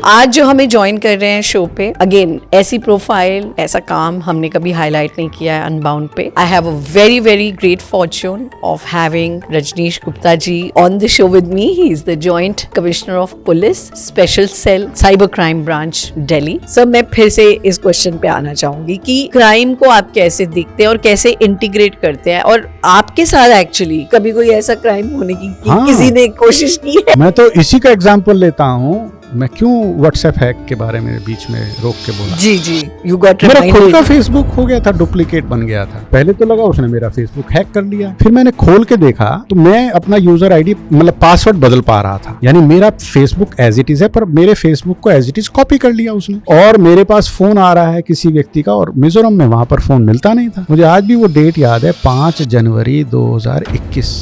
आज जो हमें ज्वाइन कर रहे हैं शो पे, अगेन ऐसी प्रोफाइल, ऐसा काम हमने कभी हाईलाइट नहीं किया है अनबाउंड पे। I have a very very great fortune of having Rajneesh Gupta ji on the show with me. He is the joint commissioner of police, special cell, cyber crime branch, Delhi. Sir, मैं फिर से इस क्वेश्चन पे आना चाहूंगी कि क्राइम को आप कैसे देखते हैं और कैसे इंटीग्रेट करते हैं, और आपके साथ एक्चुअली कभी कोई ऐसा क्राइम होने की किसी ने कोशिश की है? मैं तो इसी का एग्जांपल लेता हूँ। मैं क्यों व्हाट्सएप हैक के बारे में बीच में रोक के बोला? जी, यू गॉट मेरा खुद का फेसबुक हो गया था, डुप्लीकेट बन गया था। पहले तो लगा उसने मेरा फेसबुक हैक कर लिया, फिर मैंने खोल के देखा तो मैं अपना यूजर आईडी मतलब पासवर्ड बदल पा रहा था। यानी मेरा फेसबुक एज इट इज है, पर मेरे फेसबुक को एज इट इज कॉपी कर लिया उसने। और मेरे पास फोन आ रहा है किसी व्यक्ति का, और मिजोरम में वहां पर फोन मिलता नहीं था। मुझे आज भी वो डेट याद है, 5 जनवरी 2021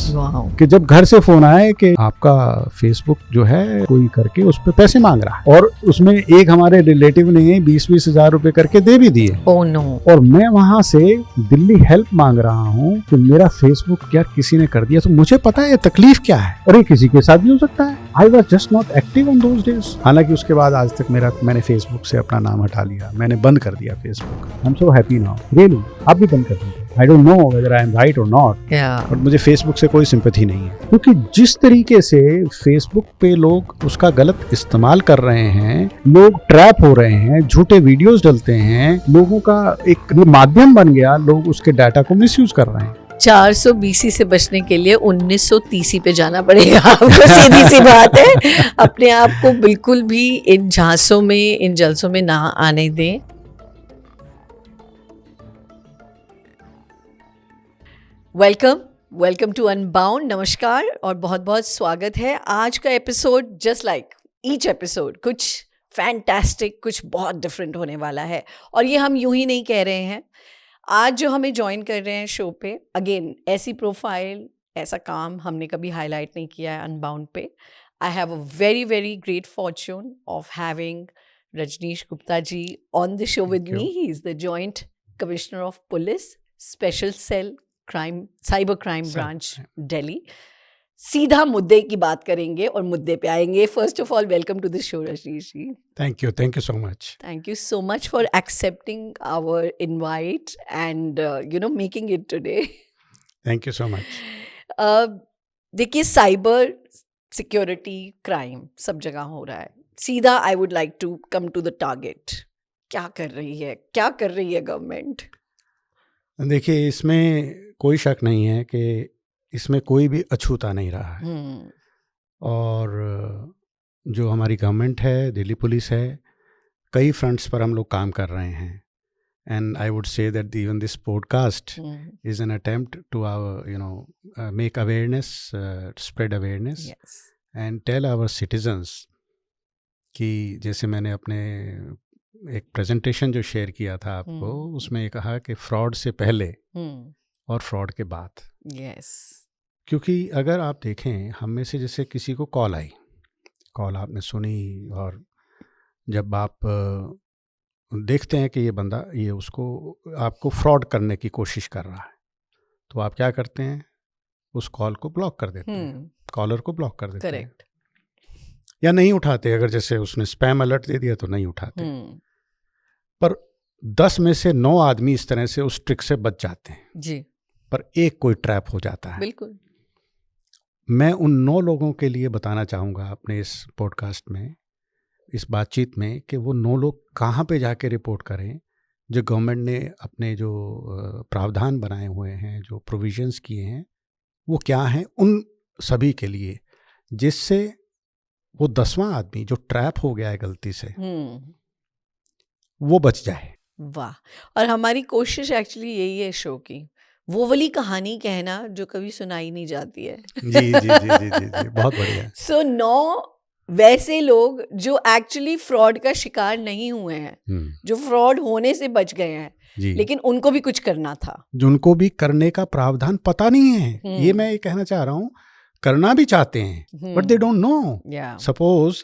कि जब घर से फोन आया कि आपका फेसबुक जो है कोई करके उस पर पैसे मांग रहा है, और उसमें एक हमारे रिलेटिव ने 20-20 हजार रुपए करके दे भी दिए। Oh no. और मैं वहां से दिल्ली हेल्प मांग रहा हूँ कि मेरा फेसबुक यार किसी ने कर दिया। तो मुझे पता है तकलीफ क्या है, और ये किसी के साथ भी हो सकता है। I was just not active on those days. हालांकि उसके बाद आज तक मैंने फेसबुक से अपना नाम हटा लिया, मैंने बंद कर दिया Facebook. I am so happy now, really. आप भी बंद कर दीजिए। I don't know whether I am right or not, but मुझे फेसबुक से कोई सिंपैथी नहीं है, क्योंकि जिस तरीके से फेसबुक पे लोग उसका गलत इस्तेमाल कर रहे हैं, लोग ट्रैप हो रहे हैं, झूठे वीडियोस डालते हैं, लोगों का एक माध्यम बन गया, लोग उसके डाटा को मिसयूज कर रहे हैं। 400 BC से बचने के लिए 1930 पे जाना पड़ेगा आपको, सीधी सी बात है। अपने आप को बिल्कुल भी इन झांसों में, इन जलसों में ना आने दें। Welcome to Unbound. नमस्कार और बहुत बहुत स्वागत है। आज का episode just like each episode कुछ फैंटास्टिक, कुछ बहुत डिफरेंट होने वाला है, और ये हम यूं ही नहीं कह रहे हैं। आज जो हमें ज्वाइन कर रहे हैं शो पे, अगेन ऐसी प्रोफाइल, ऐसा काम हमने कभी हाईलाइट नहीं किया है अनबाउंड पे। I have a very very great fortune of having Rajneesh Gupta ji on the show with me. He is the joint commissioner of police, special cell, crime, cyber crime branch, Delhi. सीधा मुद्दे की बात करेंगे और मुद्दे पे आएंगे। First of all, welcome to the show Rajneesh ji. Thank you so much. Thank you so much for accepting our invite and making it today. Thank you so much. देखिए, साइबर सिक्योरिटी क्राइम सब जगह हो रहा है। सीधा I would like to come to the target. क्या कर रही है गवर्नमेंट? देखिए, इसमें कोई शक नहीं है कि इसमें कोई भी अछूता नहीं रहा है। और जो हमारी गवर्नमेंट है, दिल्ली पुलिस है, कई फ्रंट्स पर हम लोग काम कर रहे हैं। And I would say that even this podcast is an attempt to our make awareness, spread awareness and tell our citizens कि जैसे मैंने अपने एक प्रेजेंटेशन जो शेयर किया था आपको, उसमें कहा कि फ्रॉड से पहले और फ्रॉड के बाद। क्योंकि अगर आप देखें, हम में से जैसे किसी को कॉल आपने सुनी, और जब आप देखते हैं कि ये बंदा उसको आपको फ्रॉड करने की कोशिश कर रहा है, तो आप क्या करते हैं? उस कॉल को ब्लॉक कर देते हैं, कॉलर को ब्लॉक कर देते हैं, या नहीं उठाते। अगर जैसे उसने स्पैम अलर्ट दे दिया तो नहीं उठाते। पर 10 में से 9 आदमी इस तरह से उस ट्रिक से बच जाते हैं जी, पर एक कोई ट्रैप हो जाता है। बिल्कुल। मैं उन 9 लोगों के लिए बताना चाहूँगा अपने इस पॉडकास्ट में, इस बातचीत में, कि वो 9 लोग कहाँ पे जाके रिपोर्ट करें, जो गवर्नमेंट ने अपने जो प्रावधान बनाए हुए हैं, जो प्रोविजंस किए हैं, वो क्या हैं उन सभी के लिए, जिससे वो 10वां आदमी जो ट्रैप हो गया है गलती से, वो बच जाए। वाह। और हमारी कोशिश एक्चुअली यही है शो की, वो वाली कहानी कहना जो कभी सुनाई नहीं जाती है। जी, बहुत बढ़िया। सो 9 वैसे लोग जो एक्चुअली फ्रॉड का शिकार नहीं हुए हैं, जो फ्रॉड होने से बच गए हैं, लेकिन उनको भी कुछ करना था, जिनको भी करने का प्रावधान पता नहीं है। ये मैं ये कहना चाह रहा हूँ, करना भी चाहते हैं but they don't know. Suppose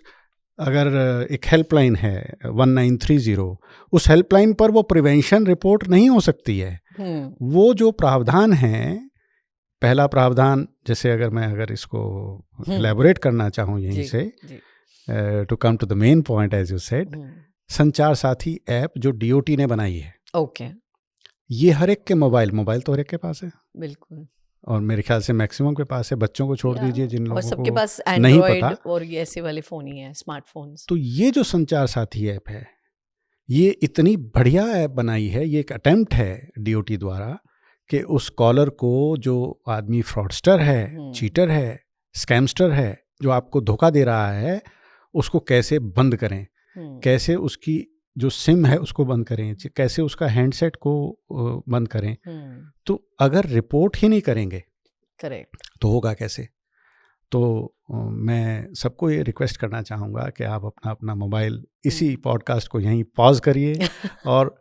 अगर एक हेल्पलाइन है 1930, उस हेल्पलाइन पर वो प्रिवेंशन रिपोर्ट नहीं हो सकती है। वो जो प्रावधान है, पहला प्रावधान, जैसे अगर इसको एलैबोरेट करना चाहूँ यहीं से, to come to the main point as you said, Sanchar Saathi app जो डीओटी ने बनाई है, ओके, ये हर एक के मोबाइल तो हर एक के पास है, बिल्कुल, और मेरे ख्याल से मैक्सिमम के पास है, बच्चों को छोड़ दीजिए जिन और लोगों सबके को पास नहीं एंड्रॉइड पता। और ये ऐसे वाले फोन ही है, स्मार्टफोन्स। तो ये जो संचार साथी ऐप है, ये इतनी बढ़िया ऐप बनाई है, ये एक अटेम्प्ट है डीओटी द्वारा कि उस कॉलर को, जो आदमी फ्रॉडस्टर है, चीटर है, स्कैमस्टर है, जो आपको धोखा दे रहा है, उसको कैसे बंद करें, कैसे उसकी जो सिम है उसको बंद करें, कैसे उसका हैंडसेट को बंद करें। तो अगर रिपोर्ट ही नहीं करेंगे, करेक्ट, तो होगा कैसे? तो मैं सबको ये रिक्वेस्ट करना चाहूँगा कि आप अपना अपना मोबाइल, इसी पॉडकास्ट को यहीं पॉज करिए और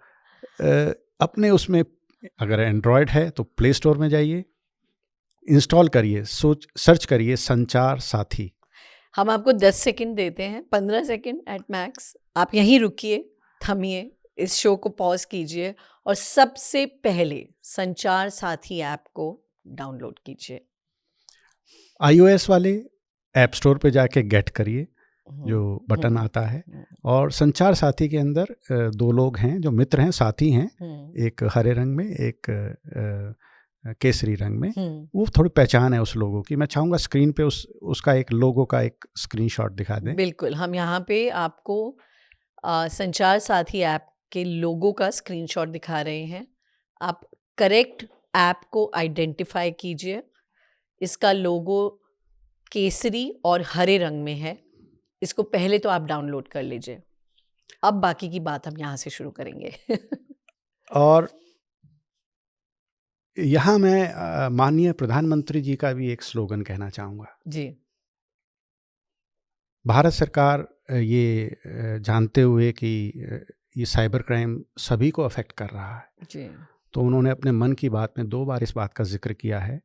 अपने उसमें, अगर एंड्रॉयड है तो प्ले स्टोर में जाइए, इंस्टॉल करिए, सर्च करिए संचार साथी। हम आपको 10 सेकंड देते हैं, 15 सेकंड एट मैक्स, आप यहीं रुकिए, थमिए, इस शो को पॉज कीजिए और सबसे पहले संचार साथी ऐप को डाउनलोड कीजिए। iOS वाले ऐप स्टोर पे जाके गेट करिए, जो बटन आता है, और संचार साथी के अंदर दो लोग हैं जो मित्र हैं, साथी हैं, एक हरे रंग में, एक केसरी रंग में। वो थोड़ी पहचान है उस लोगों की। मैं चाहूँगा स्क्रीन पे उसका एक लोगो का एक स्क्रीनशॉट दिखा दें। बिल्कुल, हम यहाँ पे आपको संचार साथी ऐप के लोगो का स्क्रीनशॉट दिखा रहे हैं। आप करेक्ट ऐप को आइडेंटिफाई कीजिए। इसका लोगो केसरी और हरे रंग में है। इसको पहले तो आप डाउनलोड कर लीजिए। अब बाकी की बात हम यहाँ से शुरू करेंगे। और यहाँ मैं माननीय प्रधानमंत्री जी का भी एक स्लोगन कहना चाहूँगा जी। भारत सरकार ये जानते हुए कि ये साइबर क्राइम सभी को अफेक्ट कर रहा है जी, तो उन्होंने अपने मन की बात में 2 बार इस बात का जिक्र किया है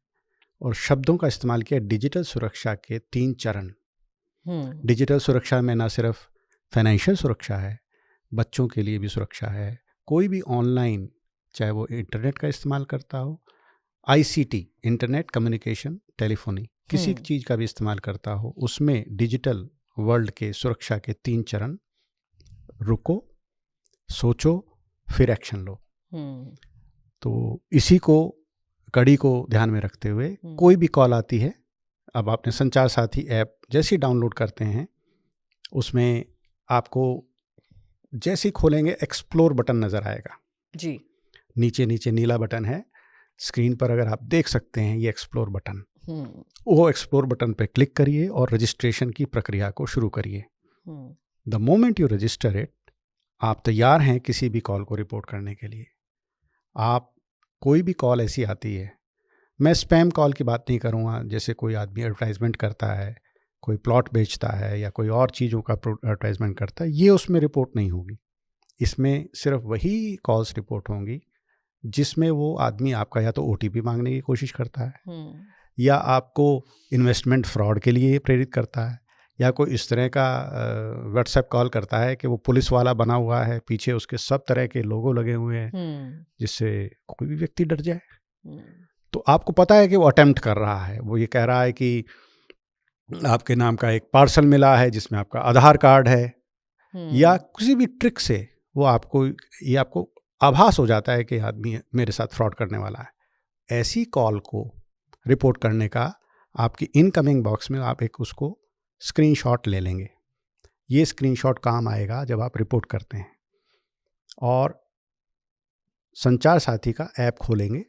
और शब्दों का इस्तेमाल किया, डिजिटल सुरक्षा के 3 चरण। डिजिटल सुरक्षा में ना सिर्फ फाइनेंशियल सुरक्षा है, बच्चों के लिए भी सुरक्षा है। कोई भी ऑनलाइन, चाहे वो इंटरनेट का इस्तेमाल करता हो, आईसीटी, इंटरनेट कम्युनिकेशन, टेलीफोनी, किसी चीज़ का भी इस्तेमाल करता हो, उसमें डिजिटल वर्ल्ड के सुरक्षा के 3 चरण: रुको, सोचो, फिर एक्शन लो। तो इसी को, कड़ी को ध्यान में रखते हुए कोई भी कॉल आती है, अब आपने संचार साथी ऐप जैसे ही डाउनलोड करते हैं, उसमें आपको जैसे ही खोलेंगे एक्सप्लोर बटन नज़र आएगा जी। नीचे नीचे नीला बटन है स्क्रीन पर, अगर आप देख सकते हैं ये एक्सप्लोर बटन, वो एक्सप्लोर बटन पे क्लिक करिए और रजिस्ट्रेशन की प्रक्रिया को शुरू करिए। The moment you register it, आप तैयार हैं किसी भी कॉल को रिपोर्ट करने के लिए। आप कोई भी कॉल ऐसी आती है, मैं स्पैम कॉल की बात नहीं करूँगा, जैसे कोई आदमी एडवर्टाइजमेंट करता है, कोई प्लॉट बेचता है या कोई और चीज़ों का एडवर्टाइजमेंट करता है, ये उसमें रिपोर्ट नहीं होगी। इसमें सिर्फ वही कॉल्स रिपोर्ट होंगी जिसमें वो आदमी आपका या तो ओटीपी मांगने की कोशिश करता है, या आपको इन्वेस्टमेंट फ्रॉड के लिए प्रेरित करता है, या कोई इस तरह का व्हाट्सएप कॉल करता है कि वो पुलिस वाला बना हुआ है, पीछे उसके सब तरह के लोगो लगे हुए हैं जिससे कोई भी व्यक्ति डर जाए। तो आपको पता है कि वो अटेम्प्ट कर रहा है, वो ये कह रहा है कि आपके नाम का एक पार्सल मिला है जिसमें आपका आधार कार्ड है, या किसी भी ट्रिक से वो आपको, ये आपको आभास हो जाता है कि आदमी मेरे साथ फ्रॉड करने वाला है। ऐसी कॉल को रिपोर्ट करने का आपकी इनकमिंग बॉक्स में आप एक उसको स्क्रीनशॉट ले लेंगे। ये स्क्रीनशॉट काम आएगा जब आप रिपोर्ट करते हैं। और संचार साथी का ऐप खोलेंगे।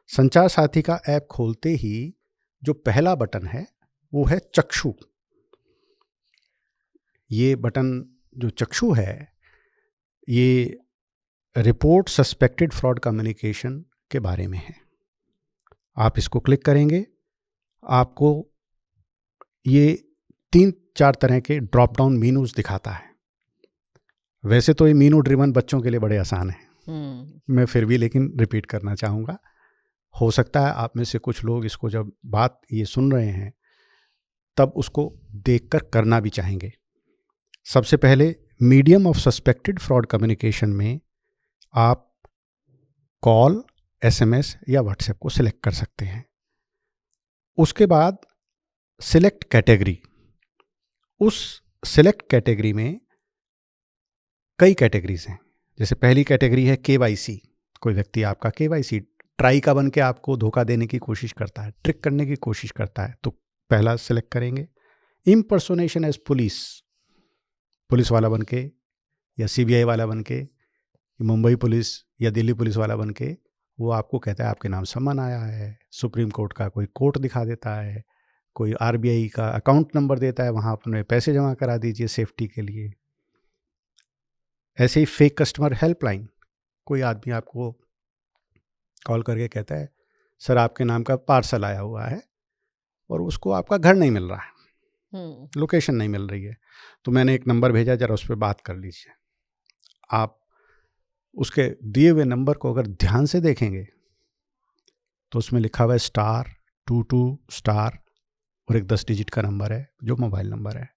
संचार साथी का ऐप खोलते ही जो पहला बटन है वो है चक्षु। ये बटन जो चक्षु है, ये रिपोर्ट सस्पेक्टेड फ्रॉड कम्युनिकेशन के बारे में है। आप इसको क्लिक करेंगे, आपको ये 3-4 तरह के ड्रॉप डाउन मेनूज दिखाता है। वैसे तो ये मेनू ड्रिवन बच्चों के लिए बड़े आसान है, मैं फिर भी लेकिन रिपीट करना चाहूँगा। हो सकता है आप में से कुछ लोग इसको जब बात ये सुन रहे हैं तब उसको देखकर करना भी चाहेंगे। सबसे पहले medium of suspected fraud communication में आप कॉल, एसएमएस या व्हाट्सएप को सिलेक्ट कर सकते हैं। उसके बाद सिलेक्ट कैटेगरी, उस सिलेक्ट कैटेगरी में कई कैटेगरीज हैं। जैसे पहली कैटेगरी है KYC। कोई व्यक्ति आपका KYC ट्राई का बन के आपको धोखा देने की कोशिश करता है, ट्रिक करने की कोशिश करता है, तो पहला सिलेक्ट करेंगे। इम्पर्सोनेशन एज पुलिस वाला बन के, या CBI वाला बन के, मुंबई पुलिस या दिल्ली पुलिस वाला बन के वो आपको कहता है आपके नाम सम्मन आया है, सुप्रीम कोर्ट का कोई कोर्ट दिखा देता है, कोई RBI का अकाउंट नंबर देता है, वहाँ अपने पैसे जमा करा दीजिए सेफ्टी के लिए। ऐसे ही फेक कस्टमर हेल्पलाइन, कोई आदमी आपको कॉल करके कहता है सर आपके नाम का पार्सल आया हुआ है और उसको आपका घर नहीं मिल रहा है, लोकेशन नहीं मिल रही है, तो मैंने एक नंबर भेजा, जरा उस पर बात कर लीजिए। आप उसके दिए हुए नंबर को अगर ध्यान से देखेंगे तो उसमें लिखा हुआ है *22* और एक 10 डिजिट का नंबर है जो मोबाइल नंबर है।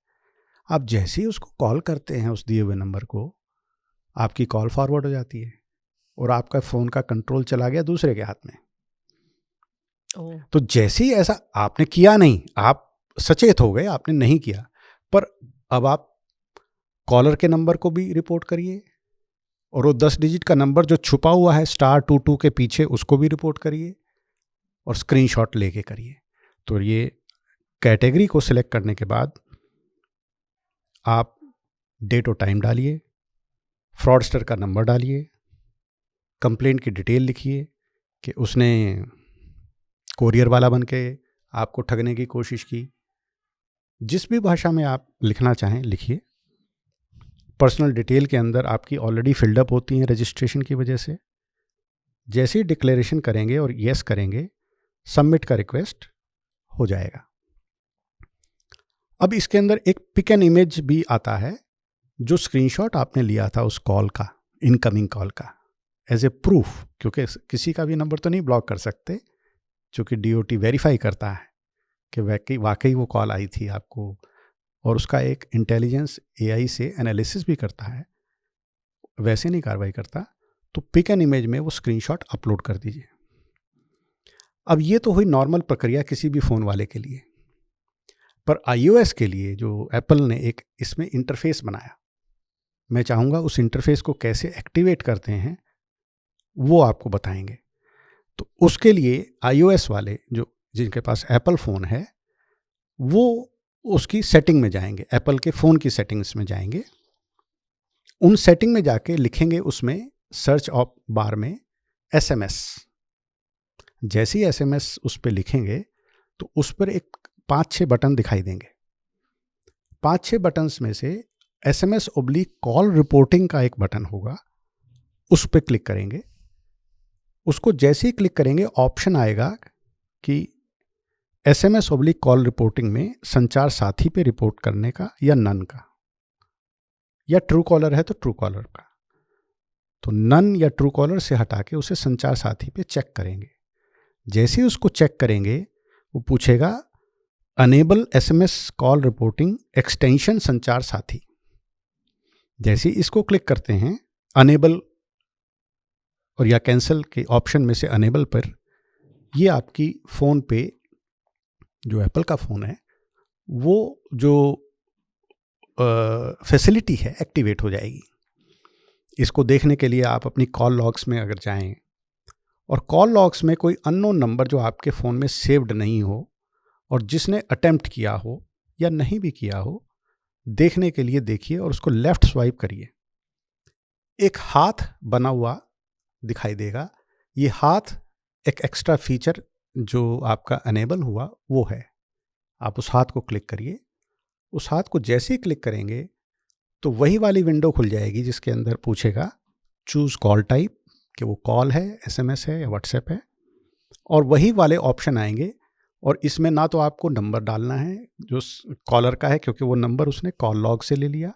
आप जैसे ही उसको कॉल करते हैं उस दिए हुए नंबर को, आपकी कॉल फॉरवर्ड हो जाती है और आपका फ़ोन का कंट्रोल चला गया दूसरे के हाथ में। तो जैसे ही ऐसा आपने किया नहीं, आप सचेत हो गए, आपने नहीं किया, पर अब आप कॉलर के नंबर को भी रिपोर्ट करिए और वो 10 डिजिट का नंबर जो छुपा हुआ है *22 के पीछे उसको भी रिपोर्ट करिए और स्क्रीनशॉट लेके करिए। तो ये कैटेगरी को सिलेक्ट करने के बाद आप डेट और टाइम डालिए, फ्रॉडस्टर का नंबर डालिए, कंप्लेंट की डिटेल लिखिए कि उसने कोरियर वाला बन के आपको ठगने की कोशिश की। जिस भी भाषा में आप लिखना चाहें लिखिए। पर्सनल डिटेल के अंदर आपकी ऑलरेडी फिल्डअप होती हैं रजिस्ट्रेशन की वजह से। जैसे ही डिक्लेरेशन करेंगे और येस करेंगे, सबमिट का रिक्वेस्ट हो जाएगा। अब इसके अंदर एक पिक एन इमेज भी आता है जो स्क्रीनशॉट आपने लिया था उस कॉल का, इनकमिंग कॉल का, एज ए प्रूफ, क्योंकि किसी का भी नंबर तो नहीं ब्लॉक कर सकते, क्योंकि DOT वेरीफाई करता है कि वाकई वो कॉल आई थी आपको, और उसका एक इंटेलिजेंस AI से एनालिसिस भी करता है, वैसे नहीं कार्रवाई करता। तो पिक एन इमेज में वो स्क्रीनशॉट अपलोड कर दीजिए। अब ये तो हुई नॉर्मल प्रक्रिया किसी भी फ़ोन वाले के लिए, पर iOS के लिए जो एप्पल ने एक इसमें इंटरफेस बनाया, मैं चाहूँगा उस इंटरफेस को कैसे एक्टिवेट करते हैं वो आपको बताएंगे। तो उसके लिए iOS वाले जिनके पास एप्पल फ़ोन है वो उसकी सेटिंग में जाएंगे, एप्पल के फ़ोन की सेटिंग्स में जाएंगे। उन सेटिंग में जाके लिखेंगे उसमें सर्च ऑप बार में SMS। जैसे ही SMS उस पर लिखेंगे तो उस पर एक 5-6 बटन दिखाई देंगे। 5-6 बटन्स में से SMS/कॉल रिपोर्टिंग का एक बटन होगा, उस पर क्लिक करेंगे। उसको जैसे ही क्लिक करेंगे ऑप्शन आएगा कि SMS/कॉल रिपोर्टिंग में संचार साथी पे रिपोर्ट करने का या नन का, या ट्रू कॉलर है तो ट्रू कॉलर का। तो नन या ट्रू कॉलर से हटा के उसे संचार साथी पे चेक करेंगे। जैसे ही उसको चेक करेंगे वो पूछेगा enable SMS call reporting extension Sanchar Saathi. जैसे ही इसको क्लिक करते हैं, अनेबल और या कैंसिल के ऑप्शन में से अनेबल पर, ये आपकी फ़ोन पे जो एप्पल का फ़ोन है वो जो फैसिलिटी है एक्टिवेट हो जाएगी। इसको देखने के लिए आप अपनी कॉल लॉग्स में अगर जाएं और कॉल लॉग्स में कोई अननोन नंबर जो आपके फ़ोन में सेव्ड नहीं हो और जिसने अटेम्प्ट किया हो या नहीं भी किया हो, देखने के लिए देखिए और उसको लेफ़्ट स्वाइप करिए। एक हाथ बना हुआ दिखाई देगा। ये हाथ एक एक्स्ट्रा फीचर जो आपका अनेबल हुआ वो है। आप उस हाथ को क्लिक करिए। उस हाथ को जैसे ही क्लिक करेंगे तो वही वाली विंडो खुल जाएगी जिसके अंदर पूछेगा चूज़ कॉल टाइप, कि वो कॉल है, SMS है या व्हाट्सएप है, और वही वाले ऑप्शन आएंगे। और इसमें ना तो आपको नंबर डालना है जो कॉलर का है, क्योंकि वो नंबर उसने कॉल लॉग से ले लिया,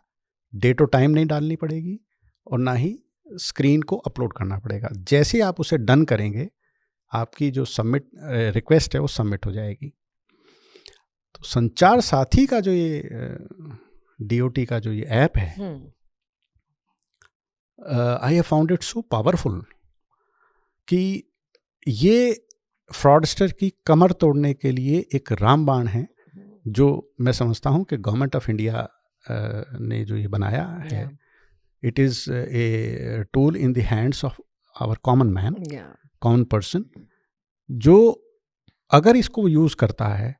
डेट और टाइम नहीं डालनी पड़ेगी, और ना ही स्क्रीन को अपलोड करना पड़ेगा। जैसे आप उसे डन करेंगे आपकी जो सबमिट रिक्वेस्ट है वो सबमिट हो जाएगी। तो संचार साथी का जो ये DOT का जो ये ऐप है, I have found it so powerful कि ये फ्रॉडस्टर की कमर तोड़ने के लिए एक रामबाण है, जो मैं समझता हूँ कि गवर्नमेंट ऑफ इंडिया ने जो ये बनाया है, it is a tool in the hands of our common man, common person, जो अगर इसको यूज़ करता है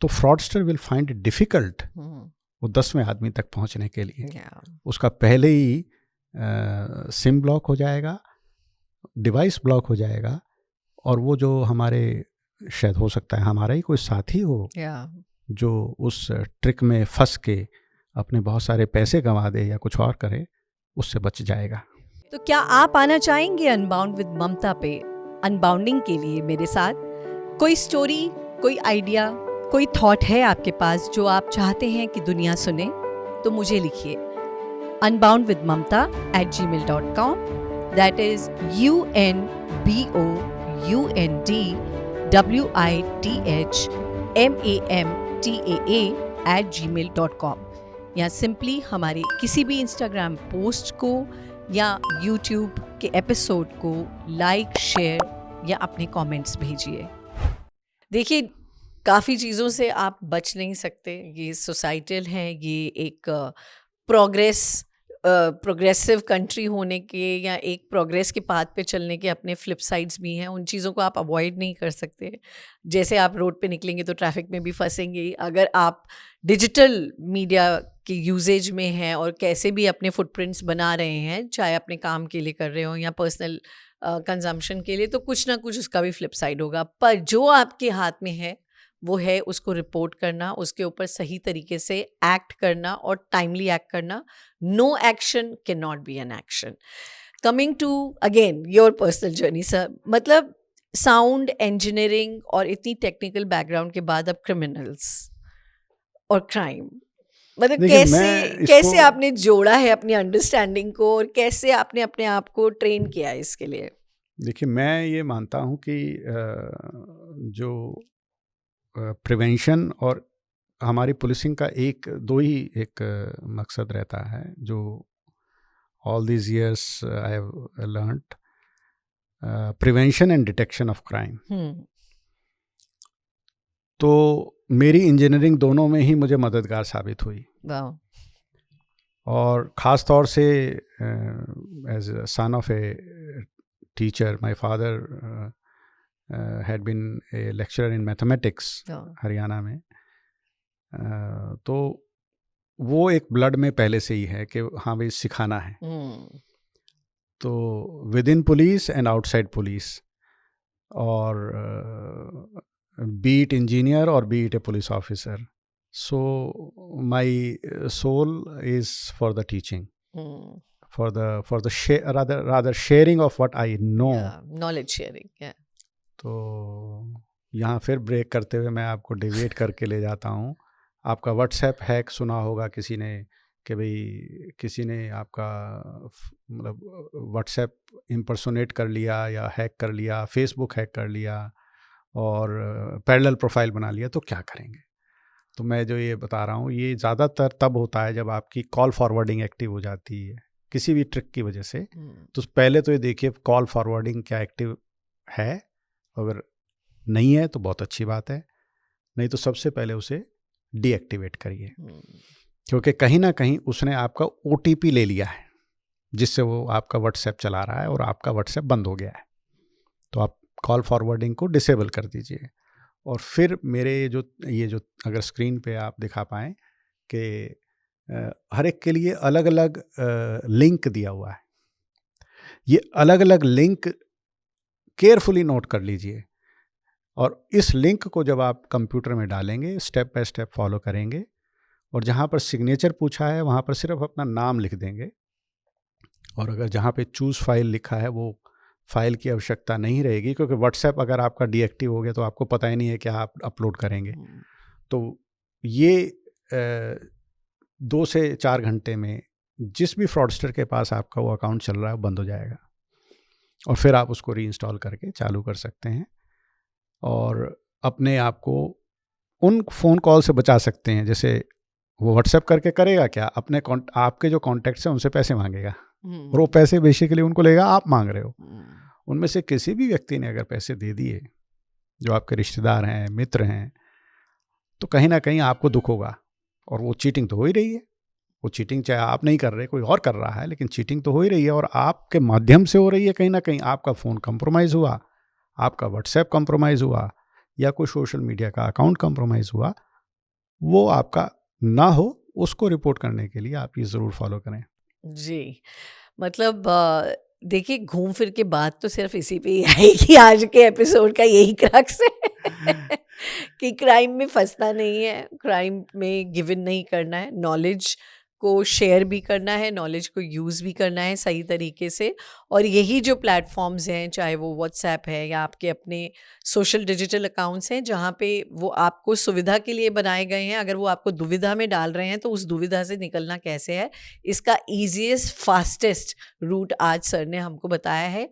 तो fraudster will find it difficult वो 10वें आदमी तक पहुंचने के लिए। उसका पहले ही सिम ब्लॉक हो जाएगा, डिवाइस ब्लॉक हो जाएगा, और वो जो हमारे, शायद हो सकता है हमारा ही कोई साथी हो जो उस ट्रिक में फंस के अपने बहुत सारे पैसे गंवा दे या कुछ और करे, उससे बच जाएगा। तो क्या आप आना चाहेंगे अनबाउंड विद ममता पे अनबाउंडिंग के लिए मेरे साथ? कोई स्टोरी, कोई आइडिया, कोई थॉट है आपके पास जो आप चाहते हैं कि दुनिया सुने, तो मुझे लिखिए unboundwithmamta@gmail.com, that is unboundwithmamta@gmail.com, या सिंपली हमारे किसी भी इंस्टाग्राम पोस्ट को या यूट्यूब के एपिसोड को लाइक, शेयर या अपने कमेंट्स भेजिए। देखिए, काफ़ी चीज़ों से आप बच नहीं सकते, ये सोसाइटल है, ये एक प्रोग्रेसिव कंट्री होने के या एक प्रोग्रेस के पाथ पे चलने के अपने फ्लिप साइड्स भी हैं। उन चीज़ों को आप अवॉइड नहीं कर सकते। जैसे आप रोड पे निकलेंगे तो ट्रैफिक में भी फंसेंगे। अगर आप डिजिटल मीडिया की यूजेज में हैं और कैसे भी अपने फुटप्रिंट्स बना रहे हैं, चाहे अपने काम के लिए कर रहे हो या पर्सनल कंजम्पशन के लिए, तो कुछ ना कुछ उसका भी फ्लिप साइड होगा। पर जो आपके हाथ में है वो है उसको रिपोर्ट करना, उसके ऊपर सही तरीके से एक्ट करना और टाइमली एक्ट करना। No action can not be an action. Coming to again your personal journey sir, मतलब साउंड इंजीनियरिंग और इतनी टेक्निकल बैकग्राउंड के बाद अब क्रिमिनल्स और क्राइम, मतलब कैसे आपने जोड़ा है अपनी अंडरस्टैंडिंग को और कैसे आपने अपने आप को ट्रेन किया है इसके लिए? देखिए, मैं ये मानता हूँ कि जो प्रिवेंशन और हमारी पुलिसिंग का दो ही एक मकसद रहता है, जो all these years I have learned, prevention and detection of crime. तो मेरी इंजीनियरिंग दोनों में ही मुझे मददगार साबित हुई। और ख़ास तौर से as son of a teacher, my father had been a lecturer in mathematics Haryana में, तो वो एक ब्लड में पहले से ही है कि हाँ भाई सिखाना है। तो within police and outside police, और बी इट इंजीनियर और be it a police officer, so my soul is for the teaching, for the rather sharing of what I know, knowledge sharing, तो यहाँ फिर break करते हुए मैं आपको डिवेट करके ले जाता हूँ। आपका व्हाट्सएप हैक सुना होगा किसी ने, कि भाई किसी ने आपका मतलब व्हाट्सएप इम्पर्सोनेट कर लिया या हैक कर लिया, फेसबुक हैक कर लिया और पैरेलल प्रोफाइल बना लिया, तो क्या करेंगे? तो मैं जो ये बता रहा हूँ, ये ज़्यादातर तब होता है जब आपकी कॉल फॉरवर्डिंग एक्टिव हो जाती है किसी भी ट्रिक की वजह से। तो पहले तो ये देखिए कॉल फॉरवर्डिंग क्या एक्टिव है, अगर नहीं है तो बहुत अच्छी बात है, नहीं तो सबसे पहले उसे डीएक्टिवेट करिए, क्योंकि कहीं ना कहीं उसने आपका OTP ले लिया है जिससे वो आपका व्हाट्सएप चला रहा है और आपका व्हाट्सएप बंद हो गया है। तो आप कॉल फॉरवर्डिंग को डिसेबल कर दीजिए। और फिर मेरे ये जो अगर स्क्रीन पे आप दिखा पाएँ कि हर एक के लिए अलग अलग लिंक दिया हुआ है, ये अलग अलग लिंक केयरफुली नोट कर लीजिए, और इस लिंक को जब आप कंप्यूटर में डालेंगे, स्टेप बाय स्टेप फॉलो करेंगे, और जहाँ पर सिग्नेचर पूछा है वहाँ पर सिर्फ अपना नाम लिख देंगे, और अगर जहाँ पे चूज़ फाइल लिखा है वो फाइल की आवश्यकता नहीं रहेगी, क्योंकि व्हाट्सएप अगर आपका डीएक्टिव हो गया तो आपको पता ही नहीं है क्या आप अपलोड करेंगे। तो ये 2 से 4 घंटे में जिस भी फ्रॉडस्टर के पास आपका वो अकाउंट चल रहा है वो बंद हो जाएगा, और फिर आप उसको रीइंस्टॉल करके चालू कर सकते हैं और अपने आप को उन फ़ोन कॉल से बचा सकते हैं। जैसे वो व्हाट्सएप करके करेगा क्या, अपने आपके जो कॉन्टैक्ट्स हैं उनसे पैसे मांगेगा, और वो पैसे बेसिकली उनको लेगा आप मांग रहे हो। उनमें से किसी भी व्यक्ति ने अगर पैसे दे दिए जो आपके रिश्तेदार हैं, मित्र हैं, तो कहीं ना कहीं आपको दुख होगा, और वो चीटिंग तो हो ही रही है। वो चीटिंग चाहे आप नहीं कर रहे, कोई और कर रहा है, लेकिन चीटिंग तो हो ही रही है और आपके माध्यम से हो रही है। कहीं ना कहीं आपका फ़ोन कंप्रोमाइज़ हुआ, आपका व्हाट्सएप कंप्रोमाइज़ हुआ, या कोई सोशल मीडिया का अकाउंट कंप्रोमाइज़ हुआ, वो आपका ना हो, उसको रिपोर्ट करने के लिए आप ये ज़रूर फॉलो करें। जी, मतलब देखिए, घूम फिर के बात तो सिर्फ इसी पे ही आई कि आज के एपिसोड का यही क्रक्स है कि क्राइम में फंसना नहीं है, क्राइम में गिव इन नहीं करना है, नॉलेज को शेयर भी करना है, नॉलेज को यूज़ भी करना है सही तरीके से। और यही जो प्लेटफॉर्म्स हैं, चाहे वो व्हाट्सएप है या आपके अपने सोशल डिजिटल अकाउंट्स हैं, जहाँ पे वो आपको सुविधा के लिए बनाए गए हैं, अगर वो आपको दुविधा में डाल रहे हैं तो उस दुविधा से निकलना कैसे है, इसका ईजीएस्ट फास्टेस्ट रूट आज सर ने हमको बताया है।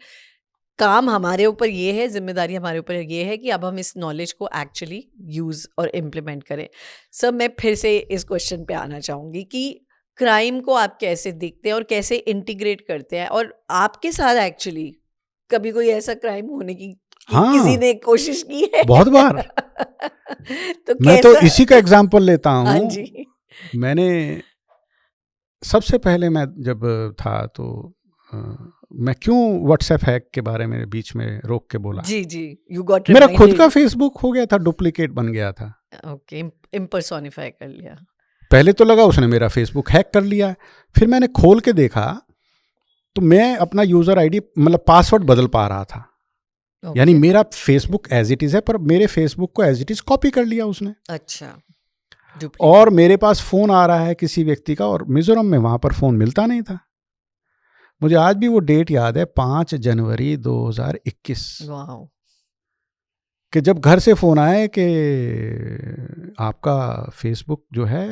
काम हमारे ऊपर ये है, जिम्मेदारी हमारे ऊपर ये है कि अब हम इस नॉलेज को एक्चुअली यूज़ और इम्प्लीमेंट करें। सर, मैं फिर से इस क्वेश्चन पे आना चाहूँगी कि क्राइम को आप कैसे देखते हैं और कैसे इंटीग्रेट करते हैं, और आपके साथ एक्चुअली कभी कोई ऐसा क्राइम होने की हाँ, किसी ने कोशिश की है? बहुत बार। तो मैं तो कैसा? इसी का एग्जाम्पल लेता हाँ हूँ। जी। मैंने सबसे पहले मैं जब था तो मैं क्यों व्हाट्सएप हैक के बारे में बीच में रोक के बोला, जी जी, यू गॉट मेरा खुद का फेसबुक हो गया था, डुप्लीकेट बन गया था। ओके, इम्पर्सोनिफाई कर लिया। पहले तो लगा उसने मेरा फेसबुक हैक कर लिया, फिर मैंने खोल के देखा तो मैं अपना यूज़र आईडी मतलब पासवर्ड बदल पा रहा था। यानी मेरा फेसबुक एज इट इज़ है, पर मेरे फेसबुक को एज इट इज़ कॉपी कर लिया उसने। अच्छा। और मेरे पास फ़ोन आ रहा है किसी व्यक्ति का, और मिजोरम में वहाँ पर फ़ोन मिलता नहीं था। मुझे आज भी वो डेट याद है, 5 जनवरी 2021, वाओ। कि जब घर से फ़ोन आए कि आपका फेसबुक जो है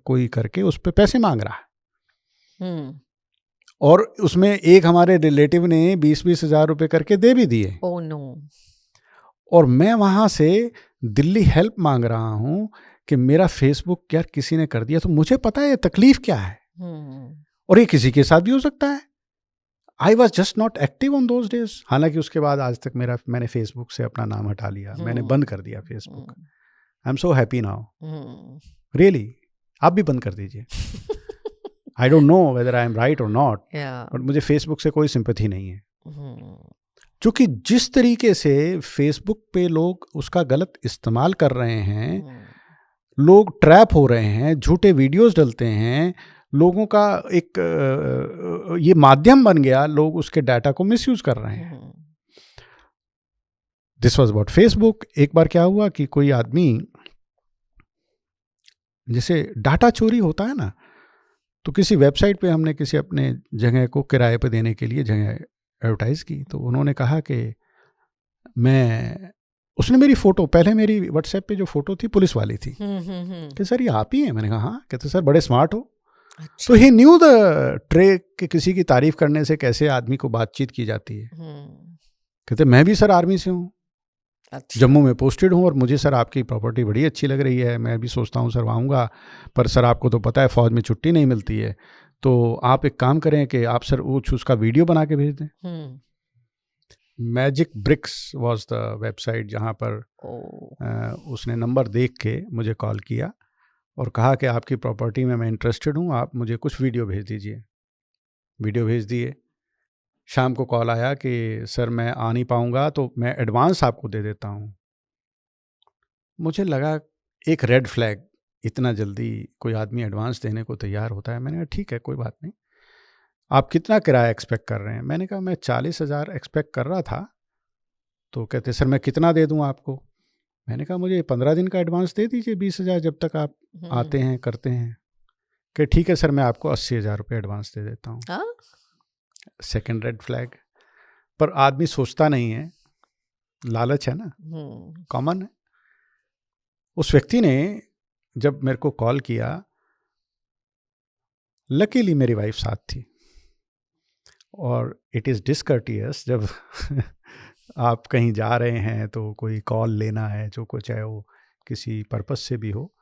कोई करके उस पर पैसे मांग रहा है। और उसमें एक हमारे रिलेटिव ने 20-20 हज़ार रुपये करके दे भी दिए। Oh no. और मैं वहाँ से दिल्ली हेल्प मांग रहा हूँ कि मेरा फेसबुक यार किसी ने कर दिया। तो मुझे पता है तकलीफ क्या है, और ये किसी के साथ भी हो सकता है। I was just not active on those days. हालांकि उसके बाद आज तक मैंने फेसबुक से अपना नाम हटा लिया, मैंने बंद कर दिया Facebook. I am so happy now, really. आप भी बंद कर दीजिए। I don't know whether I am right और नॉट, बट मुझे फेसबुक से कोई सिंपैथी नहीं है। क्योंकि जिस तरीके से फेसबुक पे लोग उसका गलत इस्तेमाल कर रहे हैं, लोग ट्रैप हो रहे हैं, झूठे वीडियोस डलते हैं, लोगों का एक ये माध्यम बन गया, लोग उसके डाटा को मिसयूज कर रहे हैं। This was about Facebook. एक बार क्या हुआ कि कोई आदमी, जैसे डाटा चोरी होता है ना, तो किसी वेबसाइट पे हमने किसी अपने जगह को किराए पे देने के लिए जगह एडवर्टाइज़ की। तो उन्होंने कहा कि उसने मेरी फ़ोटो, पहले मेरी व्हाट्सएप पे जो फ़ोटो थी पुलिस वाली थी, कि सर ये आप ही हैं? मैंने कहा हाँ। कहते सर बड़े स्मार्ट हो। अच्छा। तो ही न्यू द ट्रिक कि किसी की तारीफ करने से कैसे आदमी को बातचीत की जाती है। कहते मैं भी सर आर्मी से हूँ, अच्छा। जम्मू में पोस्टेड हूँ, और मुझे सर आपकी प्रॉपर्टी बड़ी अच्छी लग रही है, मैं भी सोचता हूँ सर आऊँगा, पर सर आपको तो पता है फ़ौज में छुट्टी नहीं मिलती है, तो आप एक काम करें कि आप सर उसका वीडियो बना के भेज दें। Magic Bricks was the website जहाँ पर उसने नंबर देख के मुझे कॉल किया और कहा कि आपकी प्रॉपर्टी में मैं इंटरेस्टेड हूँ, आप मुझे कुछ वीडियो भेज दीजिए। वीडियो भेज दिए। शाम को कॉल आया कि सर मैं आ नहीं पाऊँगा, तो मैं एडवांस आपको दे देता हूँ। मुझे लगा एक रेड फ्लैग, इतना जल्दी कोई आदमी एडवांस देने को तैयार होता है। मैंने कहा ठीक है, कोई बात नहीं, आप कितना किराया एक्सपेक्ट कर रहे हैं? मैंने कहा मैं 40,000 एक्सपेक्ट कर रहा था। तो कहते सर मैं कितना दे दूं आपको? मैंने कहा मुझे 15 दिन का एडवांस दे दीजिए, 20,000, जब तक आप आते हैं करते हैं। कि ठीक है सर, मैं आपको 80,000 रुपये एडवांस दे देता हूँ। Second red flag. पर आदमी सोचता नहीं है, लालच है ना, कॉमन है। उस व्यक्ति ने जब मेरे को कॉल किया, लकीली मेरी वाइफ साथ थी, और इट इज़ डिसकर्टियस जब आप कहीं जा रहे हैं तो कोई कॉल लेना है, जो कुछ है वो किसी पर्पस से भी हो,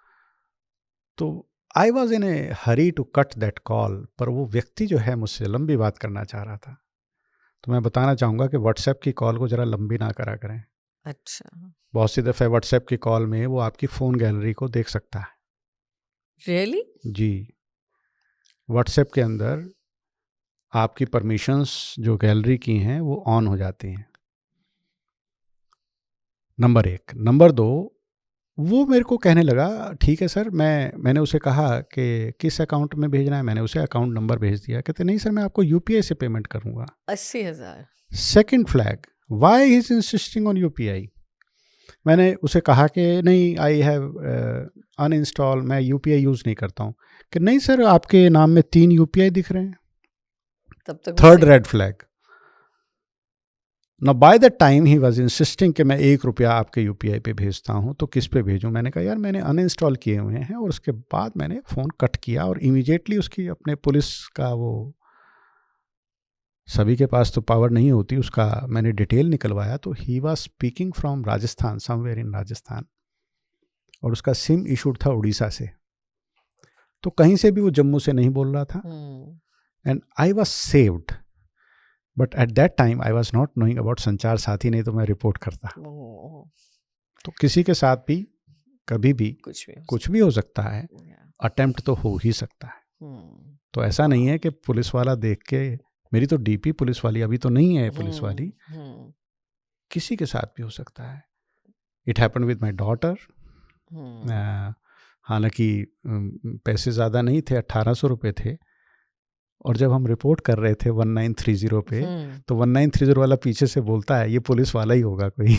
तो I was in a hurry to cut that call. पर वो व्यक्ति जो है मुझसे लंबी बात करना चाह रहा था। तो मैं बताना चाहूँगा कि व्हाट्सएप की कॉल को ज़रा लंबी ना करा करें। अच्छा। बहुत सी दफ़े व्हाट्सएप की कॉल में वो आपकी फ़ोन गैलरी को देख सकता है। रियली? जी। व्हाट्सएप के अंदर आपकी परमिशंस जो गैलरी की हैं वो ऑन हो जाती हैं। नंबर 1। नंबर 2, वो मेरे को कहने लगा ठीक है सर, मैंने उसे कहा कि किस अकाउंट में भेजना है, मैंने उसे अकाउंट नंबर भेज दिया। कहते नहीं सर, मैं आपको यूपीआई से पेमेंट करूँगा। 80,000। Second flag, why he is insisting on UPI. मैंने उसे कहा कि नहीं, आई हैव अनइंस्टॉल, मैं यूपीआई यूज़ नहीं करता हूँ। कि नहीं सर, आपके नाम में 3 यूपीआई दिख रहे हैं। तब तक third red flag. Now by the time he was insisting कि मैं 1 रुपया आपके यूपीआई पे भेजता हूँ, तो किस पे भेजूँ? मैंने कहा यार मैंने अनइंस्टॉल किए हुए हैं। और उसके बाद मैंने फ़ोन कट किया और इमीडिएटली उसकी अपने पुलिस का वो, सभी के पास तो पावर नहीं होती, उसका मैंने डिटेल निकलवाया। तो he was speaking from Rajasthan, somewhere in Rajasthan, और उसका सिम इशूड था उड़ीसा से। तो कहीं से भी वो जम्मू से नहीं बोल रहा था। And I was saved, but at that time I was not knowing about संचार साथी, नहीं तो मैं रिपोर्ट करता। तो किसी के साथ भी कभी भी कुछ भी हो सकता है, अटेम्प्ट तो हो ही सकता है। तो ऐसा नहीं है कि पुलिस वाला देख के, मेरी तो डीपी पुलिस वाली अभी तो नहीं है पुलिस वाली, किसी के साथ भी हो सकता है। It happen with my daughter. हालांकि पैसे ज़्यादा नहीं थे, 1800 रुपये थे। और जब हम रिपोर्ट कर रहे थे 1930 पे, तो 1930 वाला पीछे से बोलता है ये पुलिस वाला ही होगा कोई।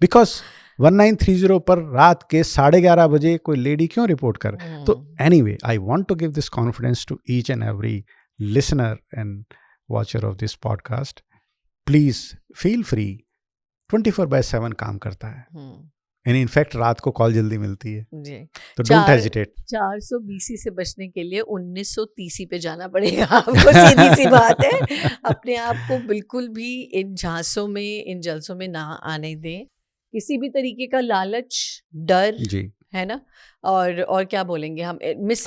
बिकॉज 1930 पर रात के 11:30 बजे कोई लेडी क्यों रिपोर्ट कर। तो anyway, I want to give this confidence to each and every listener and watcher of this podcast. Please feel free, 24/7 काम करता है। एंड इनफैक्ट रात को कॉल जल्दी मिलती है जी। तो डोंट हेजिटेट। 420 से बचने के लिए 1930 पे जाना पड़ेगा आपको, सीधी सी बात है। अपने आप को बिल्कुल भी इन झांसों में, इन जलसों में ना आने दें। किसी भी तरीके का लालच, डर जी है ना, और क्या बोलेंगे हम,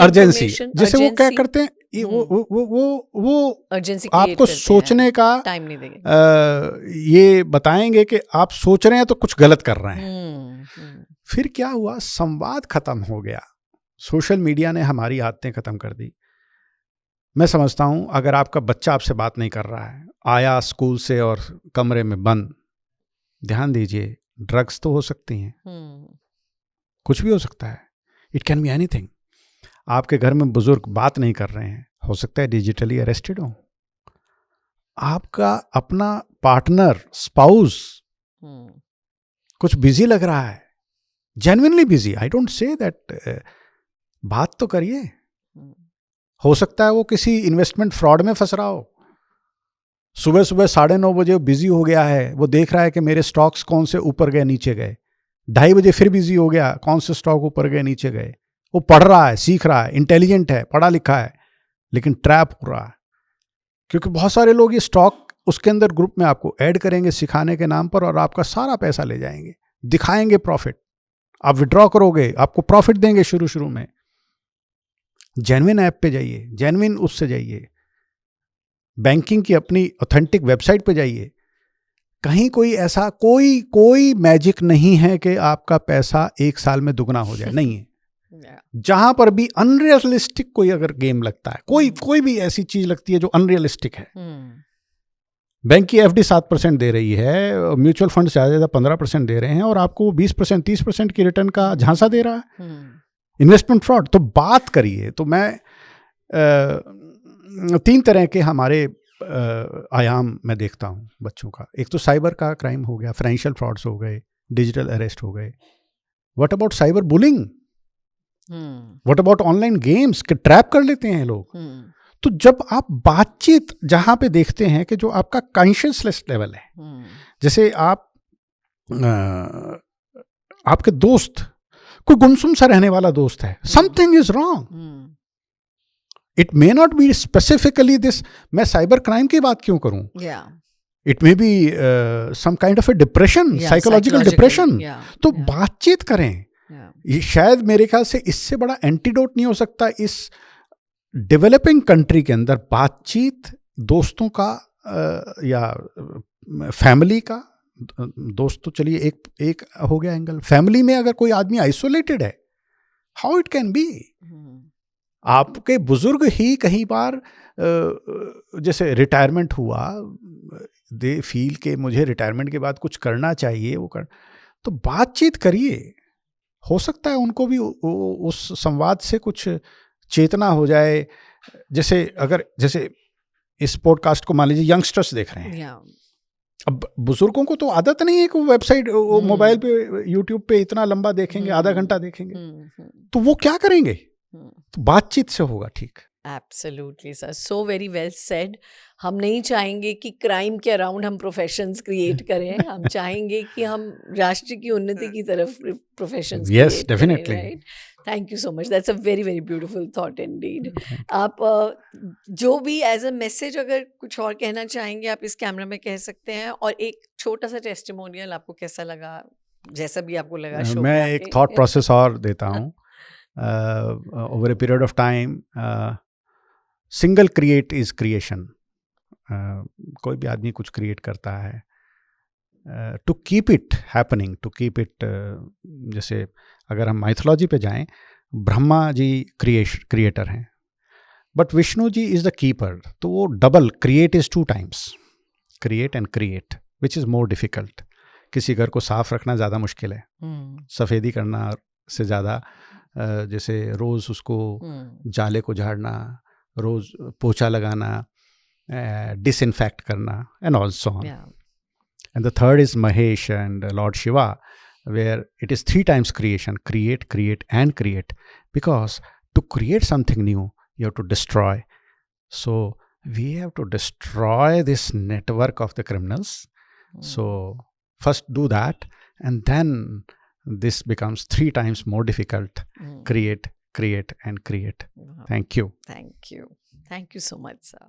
अर्जेंसी, जैसे वो क्या करते हैं, वो अर्जेंसी आपको सोचने का टाइम नहीं देंगे। ये बताएंगे कि आप सोच रहे हैं तो कुछ गलत कर रहे हैं। फिर क्या हुआ, संवाद खत्म हो गया। सोशल मीडिया ने हमारी आदतें खत्म कर दी। मैं समझता हूं अगर आपका बच्चा आपसे बात नहीं कर रहा है, आया स्कूल से और कमरे में बंद, ध्यान दीजिए, ड्रग्स तो हो सकती हैं, कुछ भी हो सकता है, इट कैन बी एनीथिंग। आपके घर में बुजुर्ग बात नहीं कर रहे हैं, हो सकता है डिजिटली अरेस्टेड हो। आपका अपना पार्टनर, स्पाउस कुछ बिजी लग रहा है, genuinely busy, I don't say that, बात तो करिए। हो सकता है वो किसी इन्वेस्टमेंट फ्रॉड में फंस रहा हो, सुबह सुबह 9:30 बजे बिजी हो गया है, वो देख रहा है कि मेरे स्टॉक्स कौन से ऊपर गए नीचे गए। 2:30 बजे फिर बिजी हो गया, कौन से स्टॉक ऊपर गए नीचे गए। वो पढ़ रहा है, सीख रहा है, इंटेलिजेंट है, पढ़ा लिखा है, लेकिन ट्रैप हो रहा है। क्योंकि बहुत सारे लोग ये स्टॉक उसके अंदर ग्रुप में आपको ऐड करेंगे सिखाने के नाम पर, और आपका सारा पैसा ले जाएंगे, दिखाएंगे प्रॉफिट, आप विड्रॉ करोगे, आपको प्रॉफिट देंगे शुरू में। जेन्युइन ऐप पे जाइए, जेन्युइन उससे जाइए, बैंकिंग की अपनी ऑथेंटिक वेबसाइट पे जाइए। कहीं कोई ऐसा कोई मैजिक नहीं है कि आपका पैसा 1 साल में दुगना हो जाए, नहीं है। जहां पर भी अनरियलिस्टिक कोई अगर गेम लगता है, कोई भी ऐसी चीज लगती है जो अनरियलिस्टिक है, बैंक की एफडी 7% दे रही है, म्यूचुअल फंड ज्यादा 15% दे रहे हैं, और आपको 20% 30% की रिटर्न का झांसा दे रहा है, इन्वेस्टमेंट फ्रॉड। तो बात करिए। तो मैं 3 तरह के हमारे आयाम मैं देखता हूँ बच्चों का। एक तो साइबर का क्राइम हो गया, फाइनेंशियल फ्रॉड्स हो गए, डिजिटल अरेस्ट हो गए। What about cyber bullying, what about online games के ट्रैप कर लेते हैं लोग। तो जब आप बातचीत जहां पे देखते हैं कि जो आपका कॉन्शियसनेस लेवल है, जैसे आपके दोस्त, कोई गुमसुम सा रहने वाला दोस्त है, something is wrong, it may not be specifically this. मैं साइबर क्राइम की बात क्यों करूं? It may be some kind of a depression, psychological depression. तो बातचीत करें। ये शायद मेरे ख्याल से इससे बड़ा एंटीडोट नहीं हो सकता इस डेवलपिंग कंट्री के अंदर। बातचीत दोस्तों का या फैमिली का, दोस्त तो चलिए एक हो गया एंगल। फैमिली में अगर कोई आदमी आइसोलेटेड है, हाउ इट कैन बी। आपके बुजुर्ग ही कहीं बार जैसे रिटायरमेंट हुआ, दे फील के मुझे रिटायरमेंट के बाद कुछ करना चाहिए, वो कर, तो बातचीत करिए। हो सकता है उनको भी उस संवाद से कुछ चेतना हो जाए। जैसे इस पॉडकास्ट को मान लीजिए यंगस्टर्स देख रहे हैं, अब बुजुर्गों को तो आदत नहीं है कि वो वेबसाइट मोबाइल पे यूट्यूब पे इतना लंबा देखेंगे, आधा घंटा देखेंगे, तो वो क्या करेंगे? तो बातचीत से होगा ठीक। Absolutely sir, so very well said. हम नहीं चाहेंगे कि क्राइम के अराउंड हम प्रोफेशंस क्रिएट करें, हम चाहेंगे कि हम राष्ट्र की उन्नति की तरफ professions yes definitely. Right. Thank you so much, that's a very very beautiful thought Indeed. आप जो भी एज अ मैसेज अगर कुछ और कहना चाहेंगे आप इस कैमरा में कह सकते हैं, और एक छोटा सा टेस्टिमोनियल आपको कैसा लगा, जैसा भी आपको लगा शो मैं एक थॉट प्रोसेस और देता हूँ। Over a period of time single create is creation. कोई भी आदमी कुछ क्रिएट करता है, to keep it happening, to keep it, जैसे अगर हम माइथोलॉजी पे जाएं, ब्रह्मा जी क्रिएटर हैं, but Vishnu ji is the keeper. तो वो double create is 2 times, create and create, which is more difficult. किसी घर को साफ रखना ज़्यादा मुश्किल है, सफ़ेदी करना से ज़्यादा, जैसे रोज़ उसको जाले को झाड़ना, रोज़ पोछा लगाना, डिसइंफेक्ट करना, and also on. And the third is Mahesh and Lord Shiva, where it is 3 times creation, create, create and create, because to create something new you have to destroy. So we have to destroy this network of the criminals. So first do that, and then this becomes 3 times more difficult. Create, create and create. Thank you. Thank you so much, sir.